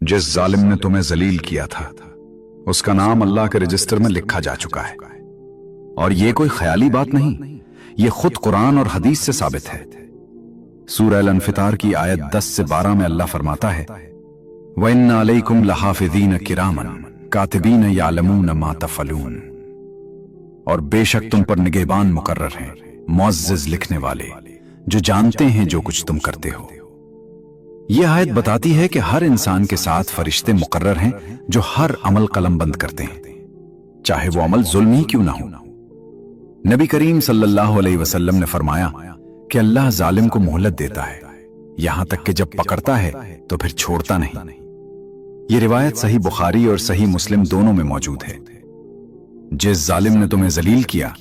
जिस जालिम ने तुम्हें जलील किया था उसका नाम अल्लाह के रजिस्टर में लिखा जा चुका है। और ये कोई ख्याली बात नहीं, ये खुद कुरान और हदीस से साबित है। सूरह अल-इन्फितार की आयत 10 से 12 में अल्लाह फरमाता है, वइन्ना अलैकुम लहाफिज़ीन किरामन कातिबीन यालमून मा तफअलून। और बेशक तुम पर निगहबान मुकर्रर हैं, मुअज़्ज़िज़ लिखने वाले, जो जानते हैं जो कुछ तुम करते हो। यह आयत बताती है कि हर इंसान के साथ फरिश्ते मुकर्रर हैं जो हर अमल कलमबंद करते हैं, चाहे वो अमल जुल्म ही क्यों ना हो। नबी करीम सल्लल्लाहु अलैहि वसल्लम ने फरमाया कि अल्लाह जालिम को मोहलत देता है, यहां तक कि जब पकड़ता है तो फिर छोड़ता नहीं। यह रिवायत सही बुखारी और सही मुस्लिम दोनों में मौजूद है। जिस जालिम ने तुम्हें जलील किया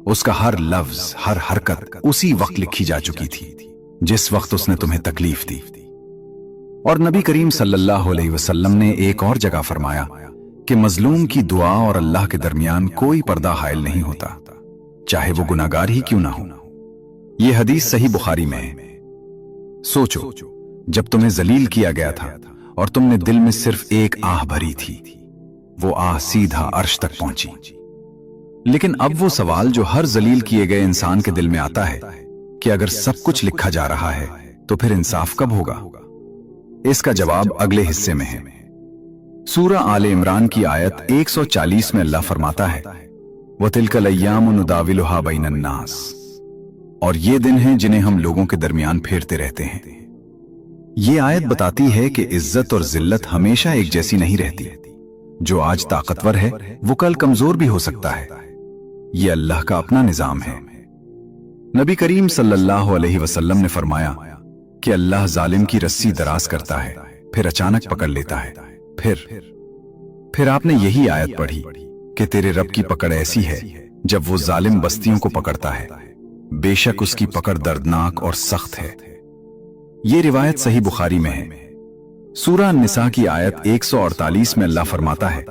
उसका हर लफ्ज, हर हरकत उसी वक्त लिखी जा चुकी थी जिस वक्त उसने तुम्हें तकलीफ दी। और नबी करीम सल्लल्लाहु अलैहि वसल्लम ने एक और जगह फरमाया कि मजलूम की दुआ और अल्लाह के दरमियान कोई पर्दा हायल नहीं होता, चाहे वो गुनाहगार ही क्यों ना हो। यह हदीस सही बुखारी में है। सोचो, जब तुम्हें जलील किया गया था और तुमने दिल में सिर्फ एक आह भरी थी, वो आह सीधा अर्श तक पहुंची। लेकिन अब वो सवाल जो हर जलील किए गए इंसान के दिल में आता है कि अगर सब कुछ लिखा जा रहा है तो फिर इंसाफ कब होगा? इसका जवाब अगले हिस्से में है। सूरह आले इमरान की आयत 140 में अल्लाह फरमाता है, वतिलकल अय्यामु नुदाविलुहा बैनन नास। और ये दिन हैं जिन्हें हम लोगों के दरमियान फेरते रहते हैं। ये आयत बताती है कि इज्जत और जिल्लत हमेशा एक जैसी नहीं रहती। जो आज ताकतवर है वो कल कमजोर भी हो सकता है। ये अल्लाह का अपना निजाम है। नबी करीम सल्लल्लाहु अलैहि वसल्लम ने फरमाया कि अल्लाह जालिम की रस्सी दराज करता है, फिर अचानक पकड़ लेता है। फिर आपने यही आयत पढ़ी कि तेरे रब की पकड़ ऐसी है जब वो जालिम बस्तियों को पकड़ता है, बेशक उसकी पकड़ दर्दनाक और सख्त है। ये रिवायत सही बुखारी में है। सूरह अन-निसा की आयत 148 में अल्लाह फरमाता है,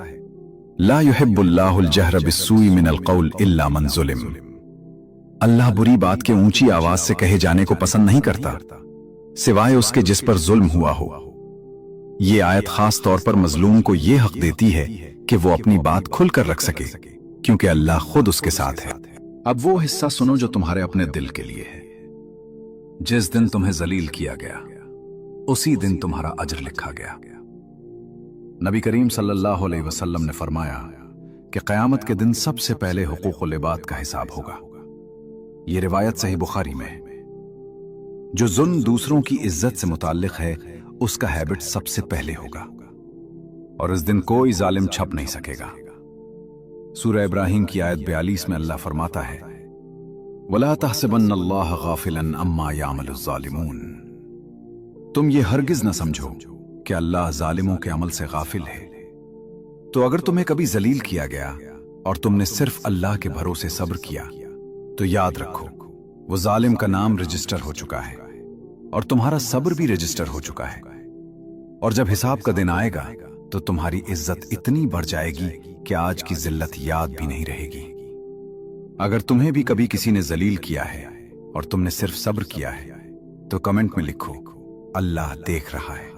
ला युहिब्बुल्लाहुल जहर बिस्सूई मिनल कौल इल्ला मन ज़ुलिम। अल्लाह बुरी बात के ऊंची आवाज से कहे जाने को पसंद नहीं करता, सिवाय उसके जिस पर जुल्म हुआ हो। ये आयत खास तौर पर मजलूम को यह हक देती है कि वो अपनी बात खुलकर रख सके, क्योंकि अल्लाह खुद उसके साथ है। अब वो हिस्सा सुनो जो तुम्हारे अपने दिल के लिए है। जिस दिन तुम्हें जलील किया गया उसी दिन तुम्हारा अजर लिखा गया। नबी करीम सल्लल्लाहु अलैहि वसल्लम ने फरमाया कि क़यामत के दिन सबसे पहले हुकूक़ुल इबाद का हिसाब होगा। ये रिवायत सही बुखारी में है। जो जुल्म दूसरों की इज्जत से मुताल्लिक है उसका हैबिट सबसे पहले होगा, और इस दिन कोई जालिम छप नहीं सकेगा। सूरह इब्राहिम की आयत 42 में अल्लाह फरमाता है, वला तहसबन्नल्लाह गाफिलन अम्मा यामलुज़ ज़ालिमून। तुम ये हरगिज न समझो कि अल्लाह जालिमों के अमल से गाफिल है। तो अगर तुम्हें कभी जलील किया गया और तुमने सिर्फ अल्लाह के भरोसे सब्र किया, तो याद रखो वो जालिम का नाम रजिस्टर हो चुका है और तुम्हारा सब्र भी रजिस्टर हो चुका है। और जब हिसाब का दिन आएगा तो तुम्हारी इज्जत इतनी बढ़ जाएगी कि आज की जिल्लत याद भी नहीं रहेगी। अगर तुम्हें भी कभी किसी ने जलील किया है और तुमने सिर्फ सब्र किया है तो कमेंट में लिखो, अल्लाह देख रहा है।